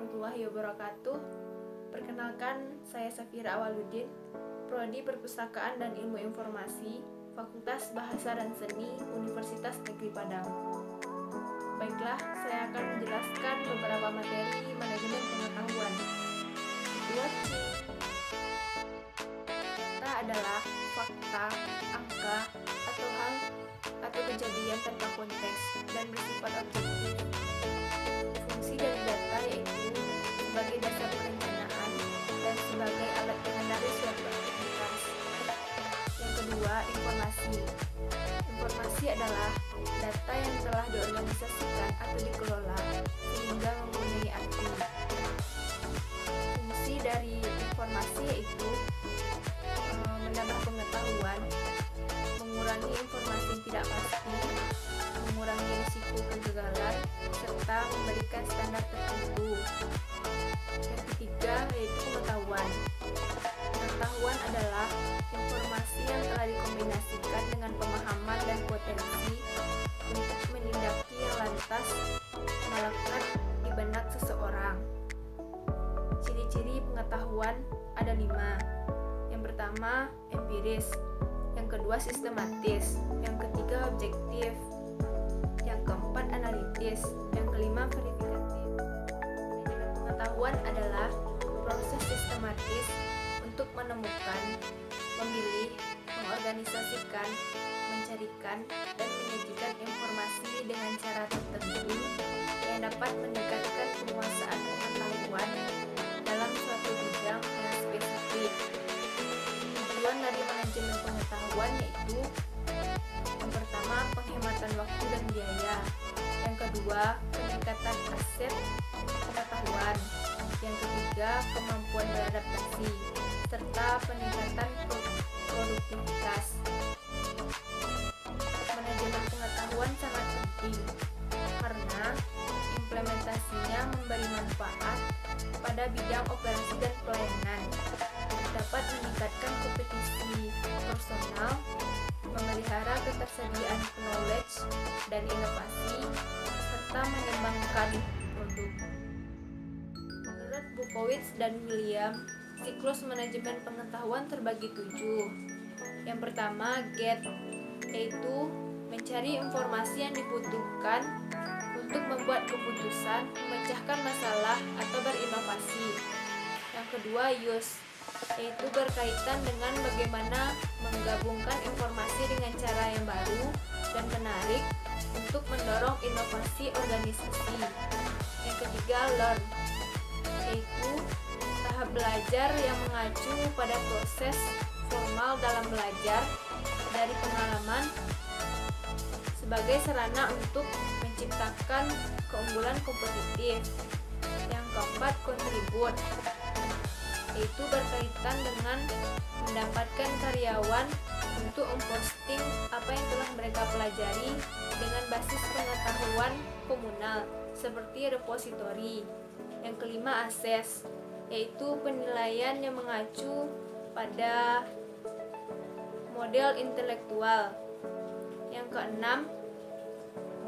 warahmatullahi wabarakatuh. Perkenalkan, saya Safira Awaludin, Prodi Perpustakaan dan Ilmu Informasi, Fakultas Bahasa dan Seni, Universitas Negeri Padang. Baiklah, saya akan menjelaskan beberapa materi manajemen pengetahuan. Data adalah fakta, angka, atau hal atau kejadian tanpa konteks dan bersifat objektif. Fungsi dari data yaitu sebagai dasar perencanaan dan sebagai alat pengendali suatu aktivitas. Yang kedua, informasi. Informasi adalah data yang telah diorganisasikan atau dikelola sehingga mempunyai arti. Fungsi dari informasi yaitu menambah pengetahuan, mengurangi informasi yang tidak pasti, mengurangi risiko kegagalan, serta memberikan standar tertentu. Yang ketiga yaitu pengetahuan. Pengetahuan adalah informasi yang telah dikombinasikan dengan pemahaman dan potensi untuk menindaki yang lantas melekat di benak seseorang. Ciri-ciri pengetahuan ada 5. Yang pertama, empiris. Yang kedua, sistematis. Yang ketiga, objektif. Yang keempat, analitis. Yang kelima, verifikatif. Manajemen pengetahuan adalah proses sistematis untuk menemukan, memilih, mengorganisasikan, mencarikan, dan menyajikan informasi dengan cara tertentu yang dapat meningkatkan penguasaan pengetahuan dalam suatu bidang yang spesifik. Tujuan dari manajemen pengetahuan yaitu yang pertama, penghematan waktu dan biaya. Yang kedua, peningkatan aset pengetahuan. Yang ketiga, kemampuan beradaptasi serta peningkatan produktivitas. Manajemen pengetahuan sangat penting karena implementasinya memberi manfaat pada bidang operasi dan pelayanan, dapat meningkatkan kompetisi personal, memelihara ketersediaan knowledge dan inovasi, serta mengembangkan produk. Menurut Bukowitz dan William, siklus manajemen pengetahuan terbagi 7. Yang pertama, get, yaitu mencari informasi yang dibutuhkan untuk membuat keputusan, memecahkan masalah, atau berinovasi. Yang kedua, use, yaitu berkaitan dengan bagaimana menggabungkan informasi dengan cara yang baru dan menarik untuk mendorong inovasi organisasi. Yang ketiga, learn, yaitu tahap belajar yang mengacu pada proses formal dalam belajar dari pengalaman sebagai sarana untuk menciptakan keunggulan kompetitif. Yang keempat, contribute, yaitu berkaitan dengan mendapatkan karyawan untuk memposting apa yang telah mereka pelajari dengan basis pengetahuan komunal seperti repositori. Yang kelima, assess, yaitu penilaian yang mengacu pada model intelektual. Yang keenam,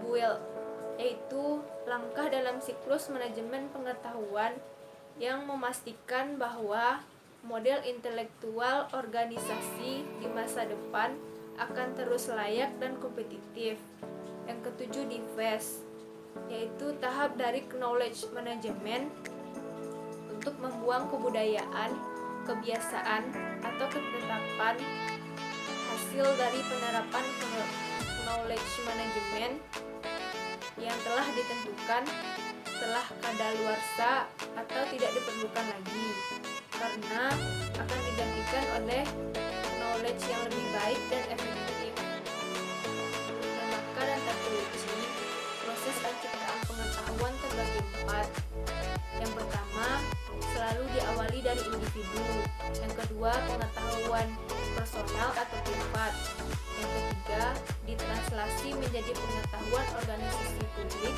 build, yaitu langkah dalam siklus manajemen pengetahuan yang memastikan bahwa model intelektual organisasi di masa depan akan terus layak dan kompetitif. Yang ketujuh, develop, yaitu tahap dari knowledge management untuk membuang kebudayaan, kebiasaan, atau ketetapan hasil dari penerapan knowledge management yang telah ditentukan setelah kadaluarsa atau tidak diperlukan lagi karena akan digantikan oleh knowledge yang lebih baik dan efektif. Maka dan teknologi, proses penciptaan pengetahuan terbagi 4. Yang pertama, selalu diawali dari individu. Yang kedua, pengetahuan personal atau privat. Yang ketiga, ditranslasi menjadi pengetahuan organisasi publik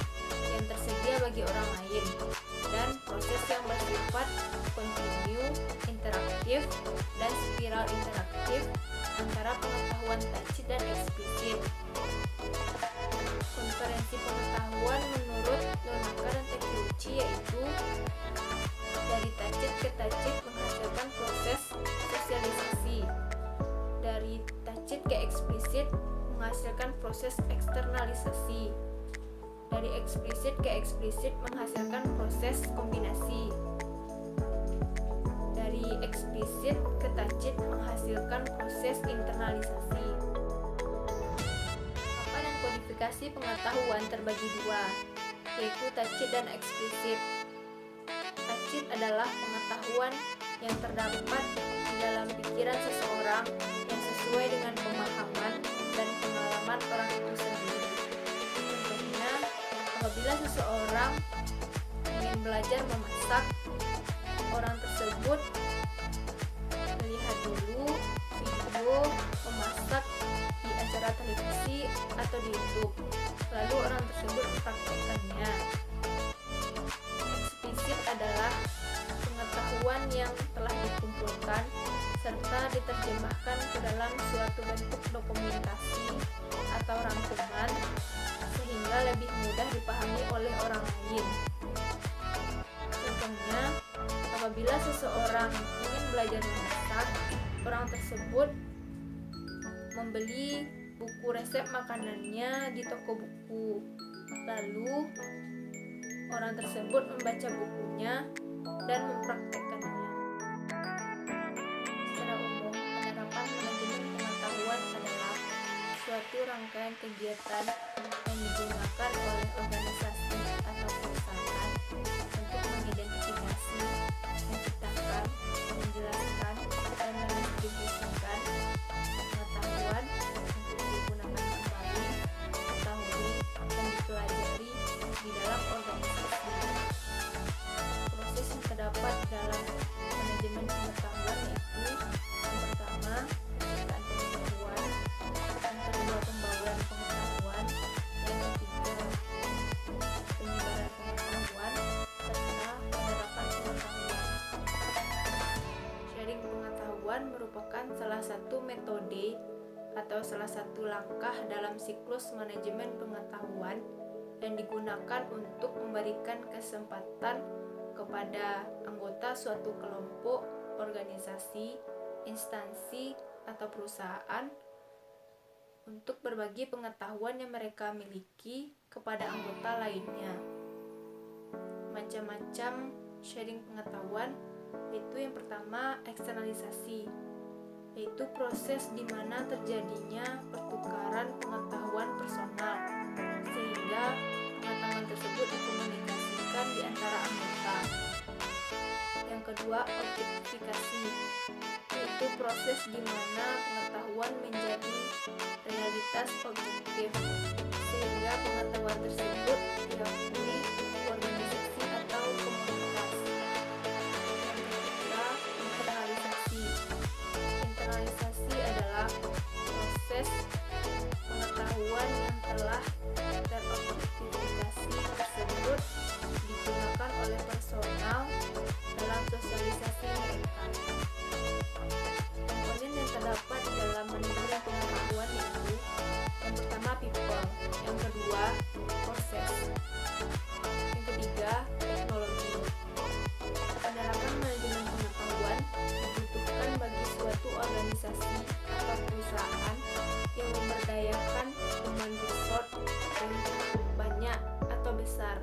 yang tersedia bagi orang lain. Dan proses yang bersifat kontinu, interaktif, dan spiral interaktif antara pengetahuan tacit dan eksplisit. Konferensi pengetahuan menurut Nonaka dan Takeuchi yaitu implisit menghasilkan proses eksternalisasi. Dari eksplisit ke eksplisit menghasilkan proses kombinasi. Dari eksplisit ke tacit menghasilkan proses internalisasi. Paparan dan kodifikasi pengetahuan terbagi dua, yaitu tacit dan eksplisit. Tacit adalah pengetahuan yang terdapat di dalam pikiran seseorang yang sesuai dengan pemahaman dan pengalaman orang itu sendiri. Contohnya, apabila seseorang ingin belajar memasak, orang tersebut melihat dulu video memasak di acara televisi atau di YouTube, lalu orang tersebut mempraktikkannya. Eksplisit adalah pengetahuan yang telah dikumpulkan serta diterjemahkan ke dalam suatu bentuk dokumentasi atau rangkuman sehingga lebih mudah dipahami oleh orang lain. Contohnya, apabila seseorang ingin belajar memasak, orang tersebut membeli buku resep makanannya di toko buku. Lalu, orang tersebut membaca bukunya dan mempraktekkannya. Secara umum, penerapan manajemen pengetahuan adalah suatu rangkaian kegiatan yang digunakan oleh organisasi atau perusahaan untuk mengidentifikasi, menciptakan, menjelaskan, dan mendistribusikan pengetahuan untuk digunakan kembali, diketahui, dan dipelajari di dalam organisasi. Proses yang terdapat dalam manajemen pengetahuan yaitu yang pertama, penciptaan pengetahuan, yang kedua, pembauran pengetahuan, yang ketiga, penyebaran pengetahuan, serta penerapan pengetahuan. Sharing pengetahuan merupakan salah satu metode atau salah satu langkah dalam siklus manajemen pengetahuan yang digunakan untuk memberikan kesempatan kepada anggota suatu kelompok, organisasi, instansi, atau perusahaan untuk berbagi pengetahuan yang mereka miliki kepada anggota lainnya. Macam-macam sharing pengetahuan, yaitu yang pertama eksternalisasi, yaitu proses di mana terjadinya pertukaran pengetahuan personal sehingga pengetahuan tersebut dikomunikasikan di antara anggota. Yang kedua, objektifikasi, yaitu proses di mana pengetahuan menjadi realitas objektif sehingga pengetahuan tersebut diakui organisasi atau komunitas. Yang ketiga, internalisasi. Internalisasi adalah proses pengetahuan yang telah terobjektifikasi tersebut digunakan oleh personal dalam sosialisasi mereka. Komponen yang terdapat dalam manajemen pengetahuan yaitu yang pertama people, yang kedua proses, yang ketiga teknologi. Penerapan manajemen pengetahuan dibutuhkan bagi suatu organisasi atau perusahaan yang memberdayakan human resource yang cukup banyak atau besar.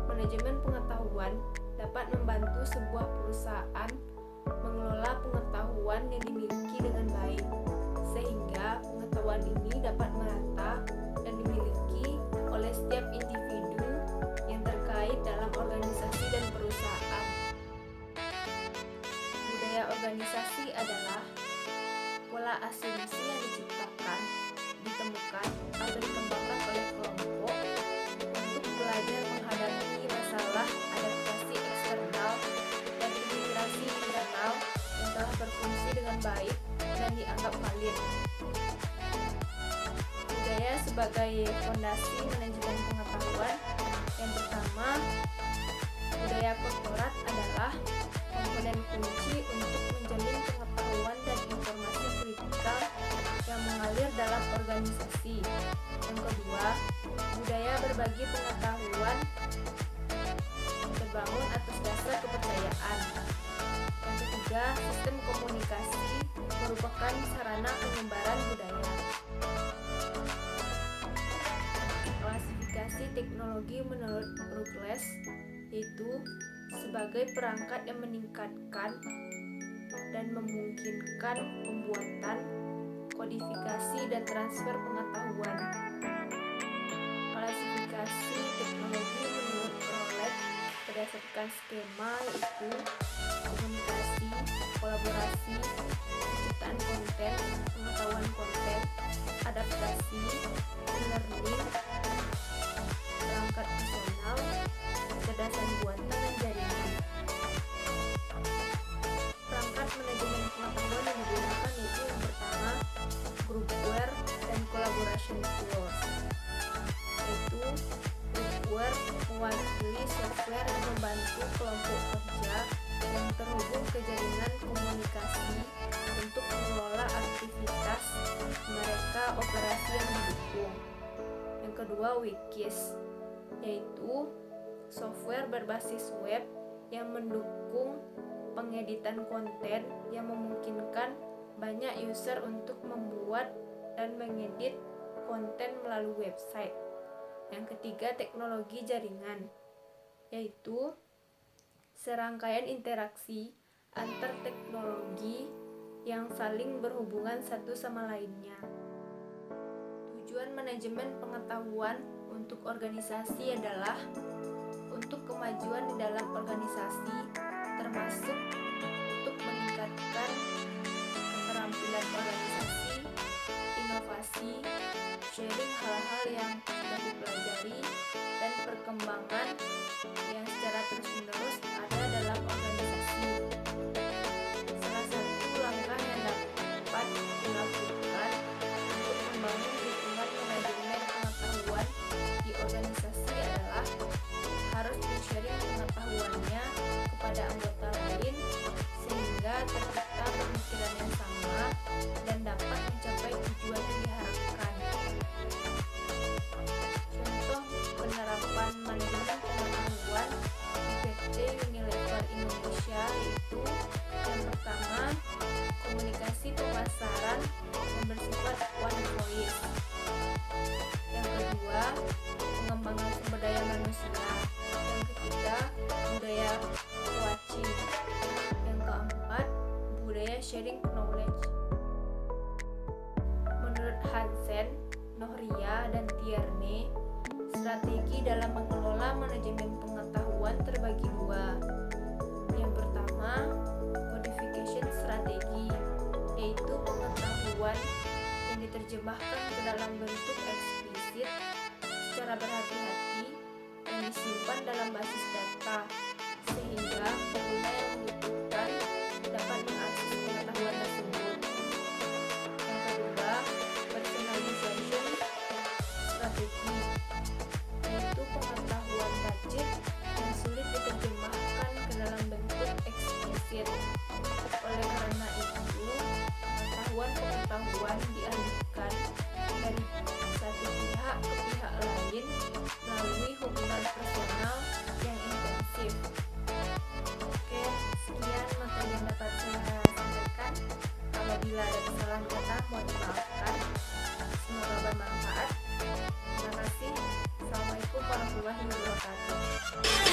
Manajemen pengetahuan dapat membantu sebuah perusahaan mengelola pengetahuan yang dimiliki dengan baik, sehingga pengetahuan ini dapat merata dan dimiliki oleh setiap individu yang terkait dalam organisasi dan perusahaan. Budaya organisasi adalah pola asumsi yang diciptakan, ditemukan, atau dikembangkan oleh kelompok untuk belajar menghadapi masalah adaptasi eksternal dan integrasi internal yang telah berfungsi dengan baik dan dianggap valid. Budaya sebagai fondasi manajemen pengetahuan. Yang pertama, budaya korporat adalah komponen kunci untuk menjamin pengetahuan dan informasi kritikal yang mengalir dalam organisasi. Yang kedua, budaya berbagi pengetahuan terbangun atas dasar kepercayaan. Yang ketiga, sistem komunikasi merupakan sarana penyebaran budaya. teknologi menurut Ruggles, yaitu sebagai perangkat yang meningkatkan dan memungkinkan pembuatan, kodifikasi, dan transfer pengetahuan. Klasifikasi teknologi menurut Rolet berdasarkan skema yaitu komunikasi, kolaborasi, penciptaan konten, pengetahuan konten, adaptasi, e-learning, perangkat personal, kecerdasan buatan, dan jaringan. Perangkat manajemen pengetahuan yang digunakan yaitu yang pertama, groupware dan collaboration tools, yaitu groupware mewakili software yang membantu kelompok kerja yang terhubung ke jaringan komunikasi untuk mengelola aktivitas mereka operasi yang didukung. Yang kedua, wikis, yaitu software berbasis web yang mendukung pengeditan konten yang memungkinkan banyak user untuk membuat dan mengedit konten melalui website. Yang ketiga, teknologi jaringan, yaitu serangkaian interaksi antar teknologi yang saling berhubungan satu sama lainnya. Tujuan manajemen pengetahuan untuk organisasi adalah untuk kemajuan di dalam organisasi, termasuk untuk meningkatkan keterampilan organisasi, inovasi, sharing hal-hal yang sudah dipelajari, dan perkembangan yang secara terus-menerus ada dalam organisasi. Salah satu langkah yang dapat dilakukan untuk membangun dukungan manajemen pengetahuan di organisasi adalah harus men-sharing pengetahuannya kepada anggota lain sehingga tercipta pemikiran yang sama dan dapat mencapai tujuan yang diharapkan. Contoh penerapan manajemen pengetahuan di PT Unilever Indonesia yaitu yang pertama, komunikasi pemasaran yang bersifat one voice. Yang kedua, pengembangan sumber daya manusia. Yang ketiga, budaya watching. Yang keempat, budaya sharing knowledge. Menurut Hansen, Nohria, dan Tierney, strategi dalam mengelola manajemen pengetahuan terbagi dua. Yang pertama, codification strategi, yaitu pengetahuan yang diterjemahkan ke dalam bentuk eksplisit secara berhati-hati yang disimpan dalam basis data sehingga pengguna yang membutuhkan dapat mengakses pengetahuan tersebut. Yang kedua, personalization strategi, yaitu pengetahuan budget yang sulit diterjemahkan ke dalam bentuk eksplisit. Oleh karena itu, pengetahuan dialihkan dari satu pihak ke pihak lain melalui hubungan personal yang intensif. Oke, sekian materi yang dapat saya sampaikan. Apabila ada kesalahan kata, mohon dimaafkan. Semoga bermanfaat. Terima kasih. Assalamualaikum warahmatullahi wabarakatuh.